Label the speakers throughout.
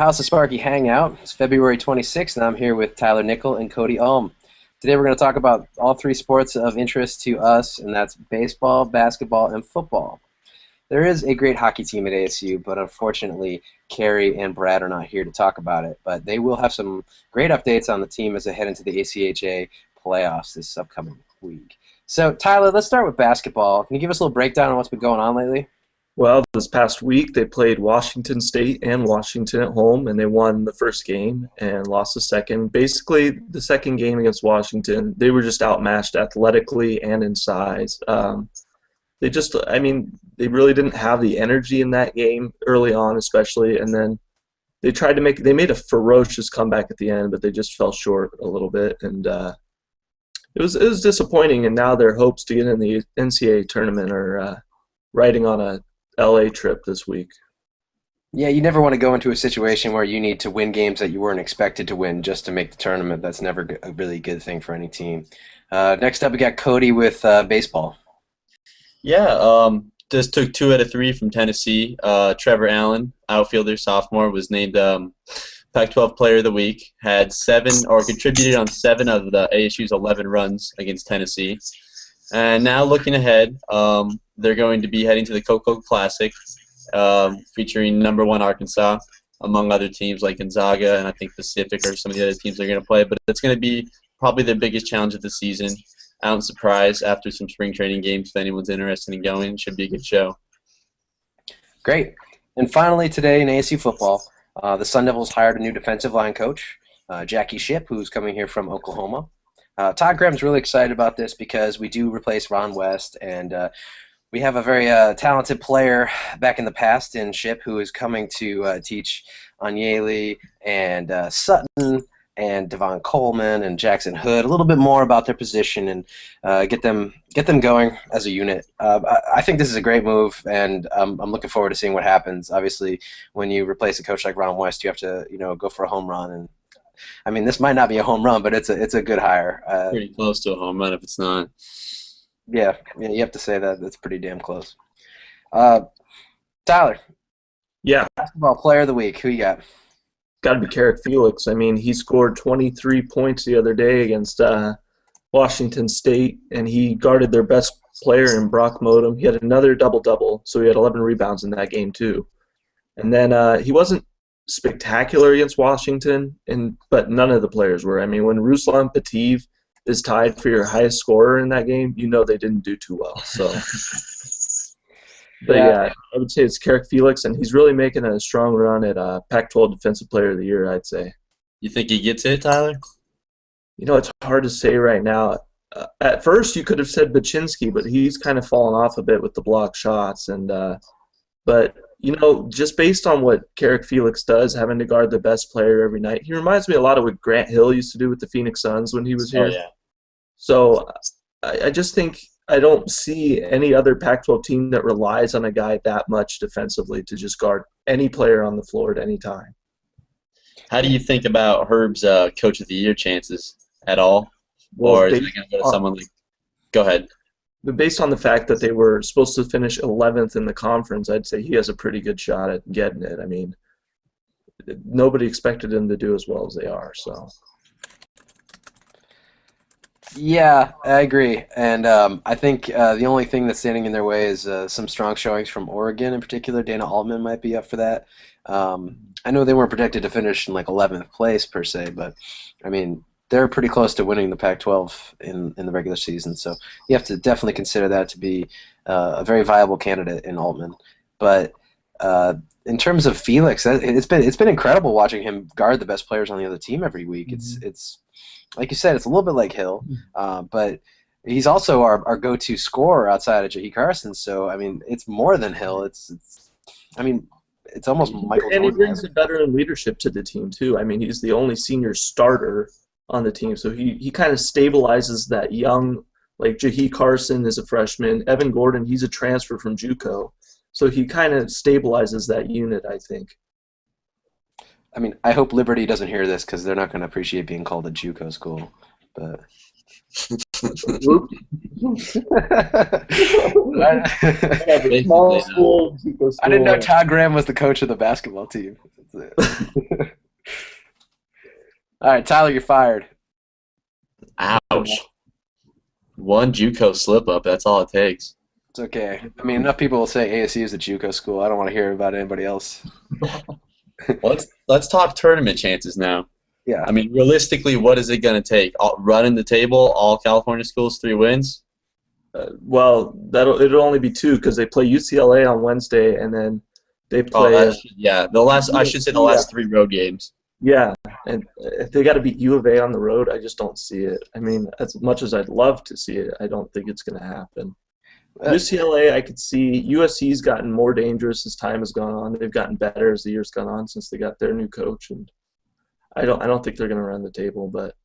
Speaker 1: House of Sparky Hangout. It's February 26th, and I'm here with Tyler, Nickel, and Cody Ulm. Today we're going to talk about all three sports of interest to us, and that's baseball, basketball, and football. There is a great hockey team at ASU, but unfortunately Carrie and Brad are not here to talk about it. But they will have some great updates on the team as they head into the ACHA playoffs this upcoming week. So, Tyler, let's start with basketball. Can you give us a little breakdown on what's been going on lately?
Speaker 2: Well, this past week they played Washington State and Washington at home, and they won the first game and lost the second. Basically, the second game against Washington, they were just outmatched athletically and in size. They really didn't have the energy in that game early on, especially, and then they made a ferocious comeback at the end, but they just fell short a little bit, and it was disappointing. And now their hopes to get in the NCAA tournament are riding on a LA trip this week.
Speaker 1: Yeah, you never want to go into a situation where you need to win games that you weren't expected to win just to make the tournament. That's never a really good thing for any team. Next up, we got Cody with baseball.
Speaker 3: Yeah, just took 2 out of 3 from Tennessee. Trevor Allen, outfielder, sophomore, was named Pac-12 Player of the Week. Had contributed on 7 of the ASU's 11 runs against Tennessee. And now looking ahead, they're going to be heading to the Coco Classic, featuring #1 Arkansas, among other teams like Gonzaga and I think Pacific or some of the other teams they're going to play. But it's going to be probably their biggest challenge of the season. Out in surprise after some spring training games. If anyone's interested in going, it should be a good show.
Speaker 1: Great. And finally today in ASU football, the Sun Devils hired a new defensive line coach, Jackie Shipp, who's coming here from Oklahoma. Todd Graham's really excited about this because we do replace Ron West, and we have a very talented player back in the past in Shipp who is coming to teach Anyeli and Sutton and Devon Coleman and Jackson Hood a little bit more about their position and get them going as a unit. I think this is a great move, and I'm looking forward to seeing what happens. Obviously, when you replace a coach like Ron West, you have to go for a home run, and I mean, this might not be a home run, but it's a good hire.
Speaker 3: Pretty close to a home run if it's not.
Speaker 1: Yeah, you have to say that. That's pretty damn close. Tyler.
Speaker 2: Yeah.
Speaker 1: Basketball Player of the Week. Who you got?
Speaker 2: Got to be Carrick Felix. I mean, he scored 23 points the other day against Washington State, and he guarded their best player in Brock Modem. He had another double-double, so he had 11 rebounds in that game too. And then he wasn't spectacular against Washington, but none of the players were. I mean, when Ruslan Pativ is tied for your highest scorer in that game, they didn't do too well. So, but yeah, I would say it's Carrick Felix, and he's really making a strong run at Pac-12 Defensive Player of the Year, I'd say.
Speaker 3: You think he gets it, Tyler?
Speaker 2: It's hard to say right now. At first, you could have said Baczynski, but he's kind of fallen off a bit with the block shots, but just based on what Carrick Felix does, having to guard the best player every night, he reminds me a lot of what Grant Hill used to do with the Phoenix Suns when he was here.
Speaker 3: Oh, yeah.
Speaker 2: So I just think I don't see any other Pac-12 team that relies on a guy that much defensively to just guard any player on the floor at any time.
Speaker 3: How do you think about Herb's Coach of the Year chances at all?
Speaker 2: Well,
Speaker 3: or is it going to go to someone like – go ahead.
Speaker 2: But based on the fact that they were supposed to finish 11th in the conference, I'd say he has a pretty good shot at getting it. I mean, nobody expected him to do as well as they are. So.
Speaker 1: Yeah, I agree. And I think the only thing that's standing in their way is some strong showings from Oregon in particular. Dana Altman might be up for that. I know they weren't projected to finish in like 11th place per se, but I mean, they're pretty close to winning the Pac-12 in the regular season, so you have to definitely consider that to be a very viable candidate in Altman. But in terms of Felix, it's been incredible watching him guard the best players on the other team every week.
Speaker 2: Mm-hmm.
Speaker 1: It's like you said, it's a little bit like Hill, but he's also our go-to scorer outside of Jahi Carson. So I mean, it's more than Hill. It's almost Michael Jordan.
Speaker 2: And he brings a veteran leadership to the team too. I mean, he's the only senior starter on the team, so he kind of stabilizes that young, like Jahi Carson is a freshman, Evan Gordon, he's a transfer from JUCO, so he kind of stabilizes that unit, I think.
Speaker 1: I mean, I hope Liberty doesn't hear this because they're not going to appreciate being called a JUCO school, but
Speaker 2: Small school,
Speaker 1: I didn't know Todd Graham was the coach of the basketball team. All right, Tyler, you're fired.
Speaker 3: Ouch. One JUCO slip up. That's all it takes.
Speaker 1: It's okay. I mean, enough people will say ASU is a JUCO school. I don't want to hear about anybody else.
Speaker 3: Let's talk tournament chances now.
Speaker 1: Yeah.
Speaker 3: I mean, realistically, what is it going to take? Running the table, all California schools, 3 wins?
Speaker 2: Well, it'll only be 2 because they play UCLA on Wednesday, and then they play.
Speaker 3: I should say the last 3 road games.
Speaker 2: Yeah, and if they got to beat U of A on the road, I just don't see it. I mean, as much as I'd love to see it, I don't think it's going to happen. UCLA, I could see. USC's gotten more dangerous as time has gone on. They've gotten better as the year's gone on since they got their new coach, and I don't think they're going to run the table, but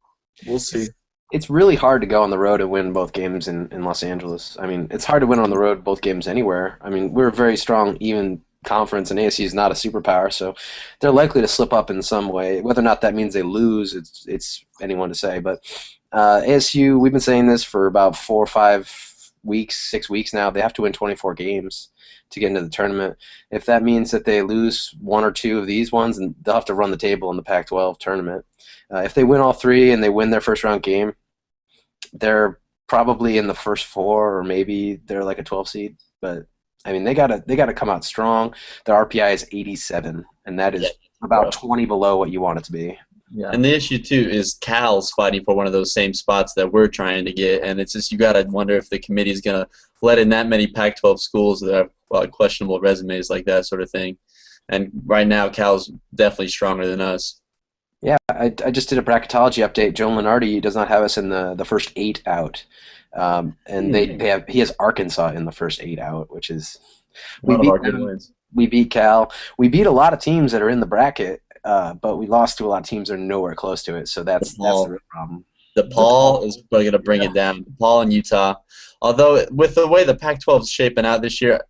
Speaker 2: we'll see.
Speaker 1: It's really hard to go on the road and win both games in Los Angeles. I mean, it's hard to win on the road both games anywhere. I mean, we're a very strong, even conference, and ASU is not a superpower, so they're likely to slip up in some way. Whether or not that means they lose, it's anyone to say. But ASU, we've been saying this for about 4 or 5 weeks, 6 weeks now. They have to win 24 games to get into the tournament. If that means that they lose 1 or 2 of these ones, and they'll have to run the table in the Pac-12 tournament. If they win all 3 and they win their first round game, they're probably in the first 4, or maybe they're like a 12 seed. But I mean, they gotta come out strong. Their RPI is 87, and that is about 20 below what you want it to be.
Speaker 2: Yeah.
Speaker 3: And the issue too is Cal's fighting for one of those same spots that we're trying to get, and it's just you got to wonder if the committee is going to let in that many Pac-12 schools that have questionable resumes like that sort of thing. And right now, Cal's definitely stronger than us.
Speaker 1: Yeah, I just did a bracketology update. Joe Lenardi does not have us in the first 8 out, and he has Arkansas in the first 8 out, which is
Speaker 3: One of our good wins.
Speaker 1: We beat Cal. We beat a lot of teams that are in the bracket. But we lost to a lot of teams that are nowhere close to it, so that's the real problem.
Speaker 3: DePaul is going to bring it down. DePaul and Utah. Although with the way the Pac-12 is shaping out this year,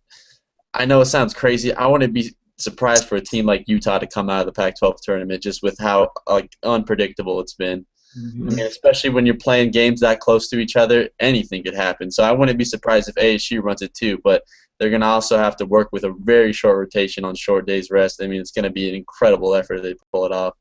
Speaker 3: I know it sounds crazy. I wouldn't be surprised for a team like Utah to come out of the Pac-12 tournament just with how unpredictable it's been. Mm-hmm. I mean, especially when you're playing games that close to each other, anything could happen. So I wouldn't be surprised if ASU runs it too, but they're going to also have to work with a very short rotation on short days rest. I mean, it's going to be an incredible effort if they pull it off.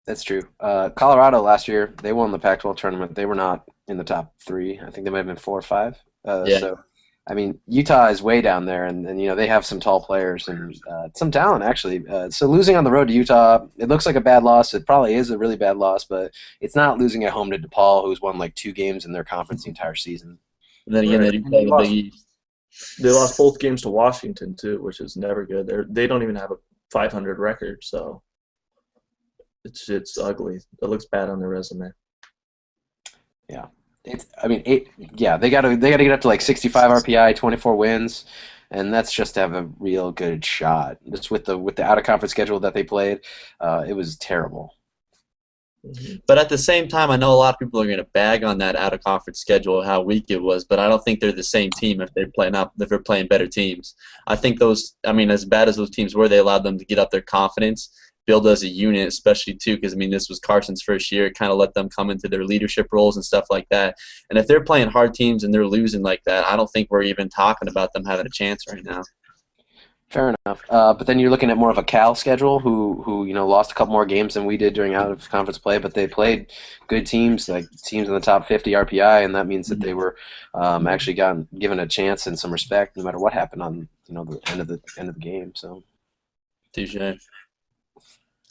Speaker 1: That's true. Colorado last year, they won the Pac-12 tournament. They were not in the top 3. I think they might have been 4 or 5. So, I mean, Utah is way down there, and they have some tall players and some talent, actually. So losing on the road to Utah, it looks like a bad loss. It probably is a really bad loss, but it's not losing at home to DePaul, who's won like 2 games in their conference the entire season.
Speaker 3: And then again, they do play the Big East.
Speaker 2: They lost both games to Washington too, which is never good. They don't even have a 500 record, so it's ugly. It looks bad on their resume.
Speaker 1: Yeah, they got to get up to like 65 RPI, 24 wins, and that's just to have a real good shot. Just with the out of conference schedule that they played, it was terrible.
Speaker 3: But at the same time, I know a lot of people are going to bag on that out-of-conference schedule, how weak it was. But I don't think they're the same team if they're playing better teams. I think as bad as those teams were, they allowed them to get up their confidence, build as a unit, especially too, because this was Carson's first year. It kind of let them come into their leadership roles and stuff like that. And if they're playing hard teams and they're losing like that, I don't think we're even talking about them having a chance right now.
Speaker 1: Fair enough. But then you're looking at more of a Cal schedule, who lost a couple more games than we did during out-of-conference play, but they played good teams, like teams in the top 50 RPI, and that means that they were actually given a chance and some respect, no matter what happened on the end of the game. So,
Speaker 3: Touche.
Speaker 1: Yeah,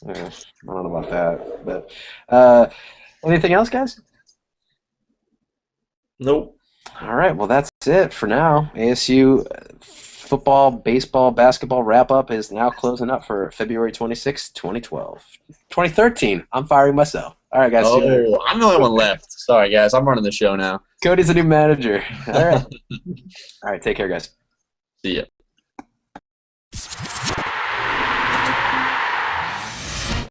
Speaker 1: I don't know about that, but anything else, guys?
Speaker 2: Nope.
Speaker 1: All right. Well, that's it for now. ASU football, baseball, basketball wrap-up is now closing up for February 26, 2012. 2013. I'm firing myself. All right, guys.
Speaker 3: Oh, I'm the only one left. Sorry, guys. I'm running the show now.
Speaker 1: Cody's a new manager. All right. All right. Take care, guys.
Speaker 3: See ya.